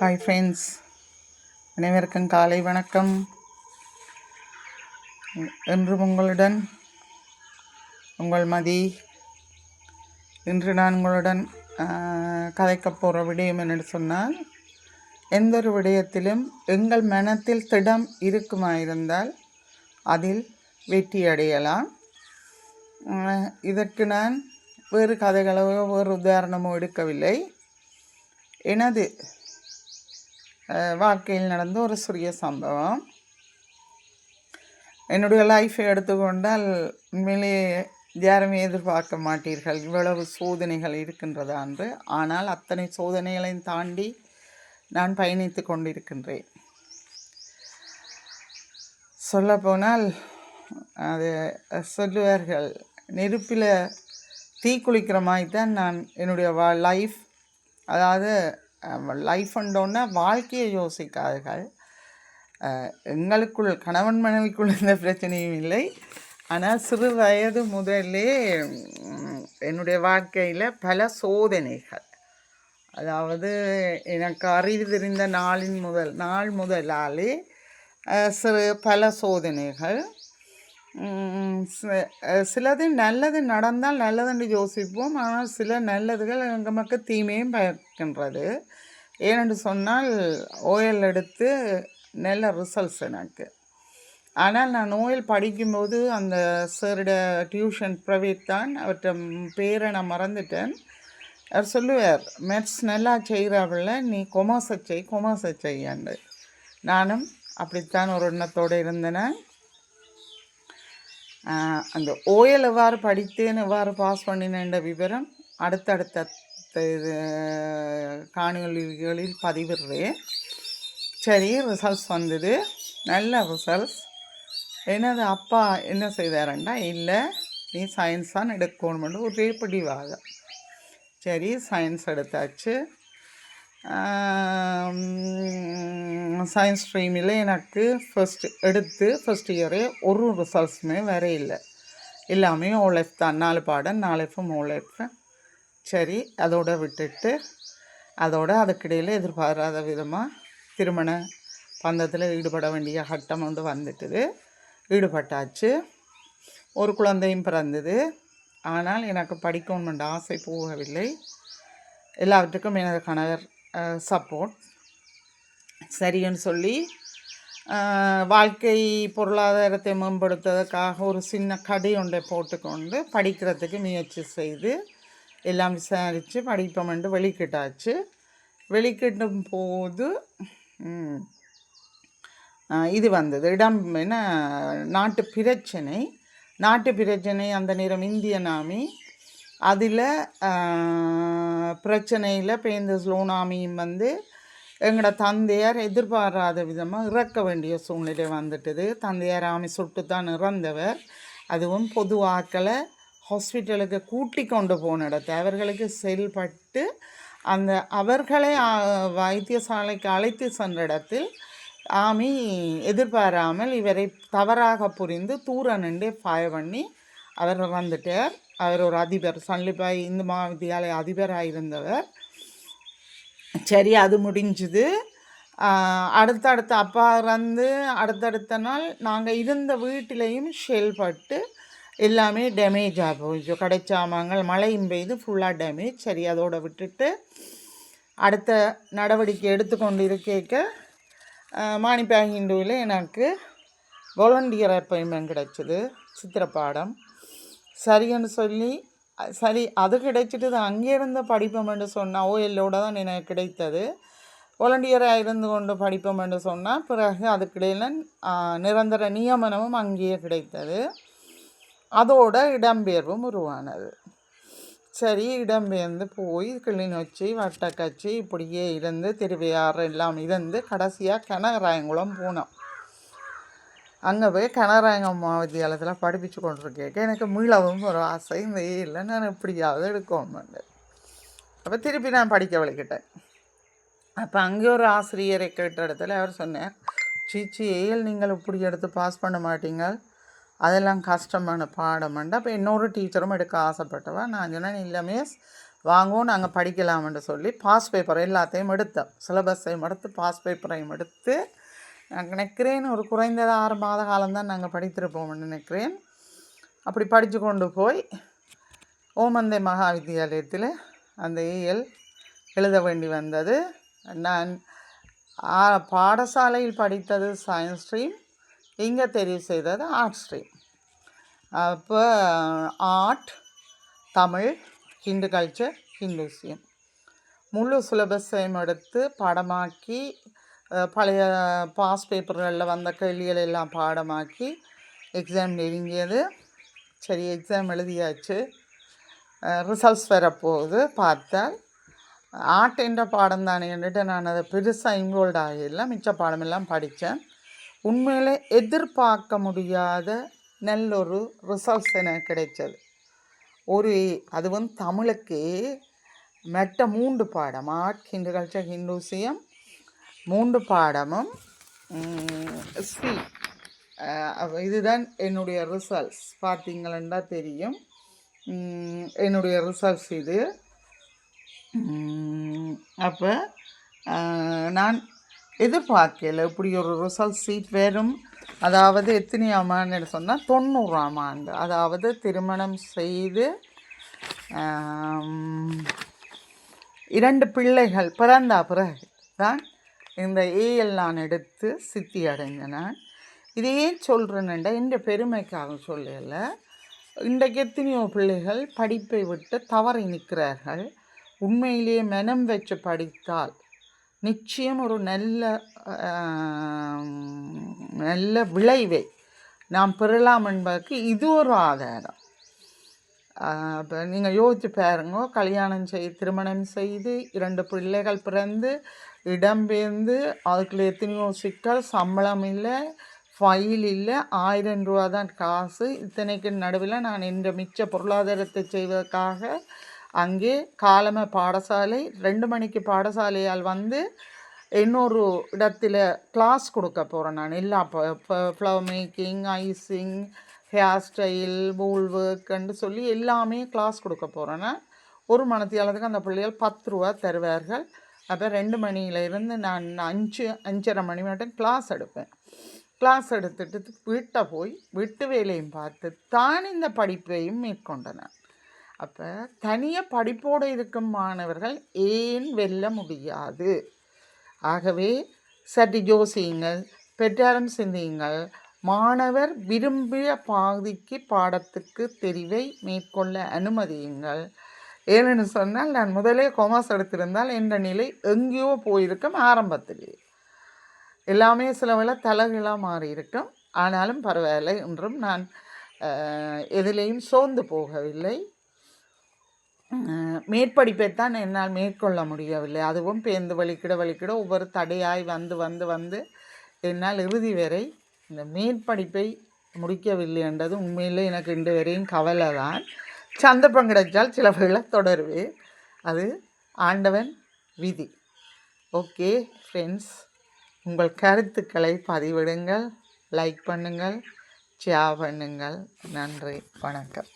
Hi friends, அனைவருக்கும் காலை வணக்கம். இன்று உங்களுடன் உங்கள் மதி. இன்று நான் உங்களுடன் கதைக்க போகிற விடயம் என்னென்னு சொன்னால், எந்த ஒரு விடயத்திலும் எங்கள் மனத்தில் திடம் இருக்குமாயிருந்தால் அதில் வெற்றி அடையலாம். இதற்கு நான் வேறு கதைகளோ வேறு உதாரணமோ எடுக்கவில்லை. எனது வாழ்க்கையில் நடந்த ஒரு சிறிய சம்பவம். என்னுடைய லைஃப்பை எடுத்துக்கொண்டால் உண்மையிலேயே யாருமே எதிர்பார்க்க மாட்டீர்கள் இவ்வளவு சோதனைகள் இருக்கின்றதா என்று. ஆனால் அத்தனை சோதனைகளையும் தாண்டி நான் பயணித்து கொண்டிருக்கின்றேன். சொல்லப்போனால் அது சொல்லுவார்கள், நெருப்பில் தீ குளிக்கிற மாதிரி தான் நான் என்னுடைய லைஃப், அதாவது லைஃப் என்றோன்னா வாழ்க்கையை யோசிக்காதுகள். எங்களுக்குள் கணவன் மனைவிக்குள் எந்த பிரச்சனையும் இல்லை. ஆனால் சிறு வயது முதலே என்னுடைய வாழ்க்கையில் பல சோதனைகள், அதாவது எனக்கு அறிவு தெரிந்த நாள் முதலாலே பல சோதனைகள். சிலது நல்லது நடந்தால் நல்லதுன்னு யோசிப்போம். ஆனால் சில நல்லதுகள் நமக்கு தீமையும் பயக்கின்றது. ஏனென்று சொன்னால் ஓஎல் எடுத்து நல்ல ரிசல்ட்ஸ் எனக்கு. ஆனால் நான் ஓஎல் படிக்கும்போது அந்த சாரோட டியூஷன் ப்ரைவேட் தான், அவர்கிட்ட பேரை நான் மறந்துட்டேன். அவர் சொல்லுவார், மேத்ஸ் நல்லா செய்கிறாவில்ல, நீ கொமர்ஸை செய்யாண்டு. நானும் அப்படித்தான் ஒரு எண்ணத்தோடு இருந்தேன். அந்த ஓஎல் எவ்வாறு படித்தேன், எவ்வாறு பாஸ் பண்ணினேன்ற விவரம் அடுத்தடுத்த இது காணொளிகளில் பதிவிடுறேன். சரி, ரிசல்ட்ஸ் வந்தது, நல்ல ரிசல்ட்ஸ். எனது அப்பா என்ன செய்தாரண்டா, இல்லை நீ சயின்ஸ் தான் எடுக்கணுமென்று ஒரே பிடிவாதம். சரி, சயின்ஸ் எடுத்தாச்சு. சயின்ஸ் ஸ்ட்ரீமில் எனக்கு ஃபஸ்ட் இயரே ஒரு ரிசல்ட்ஸுமே வேற இல்லை. எல்லாமே ஓலைஃப் தான், 4 பாடம் 4 எஃப்எம் ஓலைஃப். சரி, அதோடு விட்டுட்டு அதுக்கிடையில் எதிர்பாராத விதமாக திருமண பந்தத்தில் ஈடுபட வேண்டிய கட்டம் வந்து வந்துட்டுது. ஈடுபட்டாச்சு, ஒரு குழந்தையும் பிறந்தது. ஆனால் எனக்கு படிக்கணுமென்ற ஆசை போகவில்லை. எல்லாவற்றுக்கும் எனது கணவர் சப்போர்ட். சரின்னு சொல்லி வாழ்க்கை பொருளாதாரத்தை மேம்படுத்துவதற்காக ஒரு சின்ன கடை ஒன்றை போட்டுக்கொண்டு படிக்கிறதுக்கு முயற்சி செய்து எல்லாம் விசாரித்து படிப்போம் என்று வெளிக்கிட்டாச்சு. வெளிக்கிட்டும் போது இது வந்தது, நாட்டு பிரச்சனை. அந்த நேரம் இந்தியன் ஆர்மி, அதில் பிரச்சனையில் இப்போ இந்த சுனாமியும் வந்து எங்களோட தந்தையார் எதிர்பாராத விதமாக இறக்க வேண்டிய சூழ்நிலை வந்துட்டுது. தந்தையார் ஆமி சுட்டுத்தான் இறந்தவர். அதுவும் பொது ஆக்களை ஹாஸ்பிட்டலுக்கு கூட்டி கொண்டு போன இடத்தை அவர்களுக்கு செயல்பட்டு அந்த அவர்களை வைத்தியசாலைக்கு அழைத்து சென்ற இடத்தில் ஆமி எதிர்பாராமல் இவரை தவறாக புரிந்து தூர நின்று ஃபயர் பண்ணி அவர் வந்துட்டார். அவர் ஒரு அதிபர், சன்லிபாய் இந்து மகாவித்தியாலய அதிபராக இருந்தவர். சரி, அது முடிஞ்சுது. அடுத்தடுத்த அப்பா இறந்து அடுத்தடுத்த நாள் நாங்கள் இருந்த வீட்டிலையும் செயல்பட்டு எல்லாமே டேமேஜாக போயிடுச்சு. கடைச்சாமான்கள் மழையும் பெய்து ஃபுல்லாக டேமேஜ். சரி, அதோடு விட்டுட்டு அடுத்த நடவடிக்கை எடுத்துக்கொண்டு இருக்க மாணிப்பாய் ஹிந்துவில் எனக்கு வாலண்டியர் அப்பாயின்மெண்ட் கிடச்சிது, சித்திரப்பாடம். சரின்னு சொல்லி அது கிடைச்சிட்டு அங்கே இருந்த படிப்போம்னு சொன்னால் ஓஎல்லோடு தான் எனக்கு கிடைத்தது. வாலண்டியராக இருந்து கொண்டு படிப்போம்னு சொன்னால் பிறகு அதுக்கிடையில் நிரந்தர நியமனமும் அங்கேயே கிடைத்தது. அதோட இடம்பெயர்வும் உருவானது. சரி, இடம்பெயர்ந்து போய் கிளிநொச்சி, வட்டக்கச்சி இப்படியே இருந்து திருவையாறு எல்லாம் இருந்து கடைசியாக கனகராயங்குளம் போனோம். அங்கே போய் கனகராயங்குளம் மகாவித்தியாலயத்தில் படிப்பிச்சு கொண்டிருக்கேன். எனக்கு மீளவும் ஒரு ஆசை, இந்த இல்லை நான் எப்படியாவது எடுக்கணும்னு. அப்போ திருப்பி நான் படிக்க வலிக்கிட்டேன். அப்போ அங்கே ஒரு ஆசிரியரை கேட்ட இடத்துல அவர் சொன்னார், சீச்சி ஏஎல் நீங்கள் இப்படி எடுத்து பாஸ் பண்ண மாட்டீங்க, அதெல்லாம் கஷ்டமான பாடம்ண்டு. அப்போ இன்னொரு டீச்சரும் எடுக்க ஆசைப்பட்டவா. நான் சொன்னேன், இல்லை மிஸ், வாங்குவோம் நாங்கள் படிக்கலாம்னு சொல்லி பாஸ் பேப்பர் எல்லாத்தையும் எடுத்தோம். சிலபஸையும் எடுத்து பாஸ் பேப்பரையும் எடுத்து நான் நினைக்கிறேன் ஒரு குறைந்தது 6 மாத காலம்தான் நாங்கள் படித்திருப்போம்னு நினைக்கிறேன். அப்படி படித்து கொண்டு போய் ஓமந்தை மகா வித்தியாலயத்தில் அந்த ஏஎல் எழுத வேண்டி வந்தது. நான் பாடசாலையில் படித்தது சயின்ஸ் ஸ்ட்ரீம், இங்கே தெரிவு செய்தது ஆர்ட் ஸ்ட்ரீம். அப்போ ஆர்ட், தமிழ், ஹிந்து கல்ச்சர், ஹிந்துசியம் முழு சிலபஸையும் எடுத்து பாடமாக்கி பழைய பாஸ் பேப்பர்களில் வந்த கேள்விகள் எல்லாம் பாடமாக்கி எக்ஸாம் நெருங்கியது. சரி, எக்ஸாம் எழுதியாச்சு. ரிசல்ட்ஸ் வரப்போகுது. பார்த்தால் ஆர்ட் என்ற பாடம் தானே என்றுட்டு நான் அதை பெருசாக இன்வால்வ் ஆகிடல. மிச்ச பாடமெல்லாம் படித்தேன். உண்மையிலே எதிர்பார்க்க முடியாத நல்லொரு ரிசல்ட்ஸ் எனக்கு கிடைச்சது. அதுவும் தமிழுக்கு மற்ற 3 பாடம் ஆர்ட், ஹிந்து கல்ச்சர், ஹிந்துசியம் 3 பாடமும் சி. இதுதான் என்னுடைய ரிசல்ட்ஸ். பார்த்தீங்களா தெரியும் என்னுடைய ரிசல்ட்ஸ் இது. அப்போ நான் எதிர்பார்க்கல இப்படி ஒரு ரிசல்ட் சீட் வரும். அதாவது எத்தனையாம் ஆண்டு சொன்னால் 90ஆம் ஆண்டு. அதாவது திருமணம் செய்து 2 பிள்ளைகள் பிறந்த பிறகு தான் இந்த ஏஎல் நான் எடுத்து சித்தி அடைஞ்சேன். நான் இதையே சொல்கிறேன்டா என்ற பெருமைக்காக சொல்லலை. இன்றைக்கு எத்தனையோ பிள்ளைகள் படிப்பை விட்டு தவறி நிற்கிறார்கள். உண்மையிலேயே மனம் வச்சு படித்தால் நிச்சயம் ஒரு நல்ல விளைவை நாம் பெறலாம் என்பதற்கு இது ஒரு ஆதாரம். இப்போ நீங்கள் யோசிச்சு பாருங்க, திருமணம் செய்து 2 பிள்ளைகள் பிறந்து இடம்பெயர்ந்து அதுக்குள்ள எத்தனையோ சிக்கல், சம்பளம் இல்லை, ஃபைல் இல்லை, 1000 ரூபா தான் காசு. இத்தனைக்கு நடுவில் நான் என்ற மிச்ச பொருளாதாரத்தை செய்வதற்காக அங்கே காலமே பாடசாலை 2 மணிக்கு பாடசாலையால் வந்து இன்னொரு இடத்துல கிளாஸ் கொடுக்க போகிறேன். நான் எல்லா flower making, icing, hair style, பூல் ஒர்க்குன்னு சொல்லி எல்லாமே கிளாஸ் கொடுக்க போகிறேன்னா 1 மணித்தியாலத்துக்கு அந்த பிள்ளைகள் 10 ரூபா தருவார்கள். அப்போ 2 மணியிலிருந்து நான் 5:30 மணி மட்டும் கிளாஸ் எடுப்பேன். கிளாஸ் எடுத்துட்டு வீட்டை போய் வீட்டு வேலையும் பார்த்து தான் இந்த படிப்பையும் மேற்கொண்டேன். அப்போ தனியாக படிப்போடு இருக்கும் மாணவர்கள் ஏன் வெல்ல முடியாது? ஆகவே சற்று யோசியுங்கள், பெற்றாரும் சிந்தியுங்கள். மாணவர் விரும்பிய பாடத்துக்கு தெரிவை மேற்கொள்ள அனுமதியுங்கள். ஏன்னு சொன்னால் நான் முதலே கொமர்ஸ் எடுத்திருந்தால் என்ற நிலை எங்கேயோ போயிருக்கும். ஆரம்பத்திலே எல்லாமே சில வேளை தலைகளாக மாறி இருக்கும். ஆனாலும் பரவாயில்லை, இன்றும் நான் எதிலையும் சோர்ந்து போகவில்லை. மேற்படிப்பைத்தான் என்னால் மேற்கொள்ள முடியவில்லை. அதுவும் பேர்ந்து வலிக்கிட ஒவ்வொரு தடையாய் வந்து என்னால் இறுதி வரை இந்த மேற்படிப்பை முடிக்கவில்லை என்றது உண்மையில் எனக்கு இன்று வரையும் கவலை தான். சந்தர்ப்பம் கிடைச்சால் சில வேளை தொடருவேன். அது ஆண்டவன் விதி. ஓகே ஃப்ரெண்ட்ஸ், உங்கள் கருத்துக்களை பதிவிடுங்கள், லைக் பண்ணுங்கள், ஷேர் பண்ணுங்கள். நன்றி, வணக்கம்.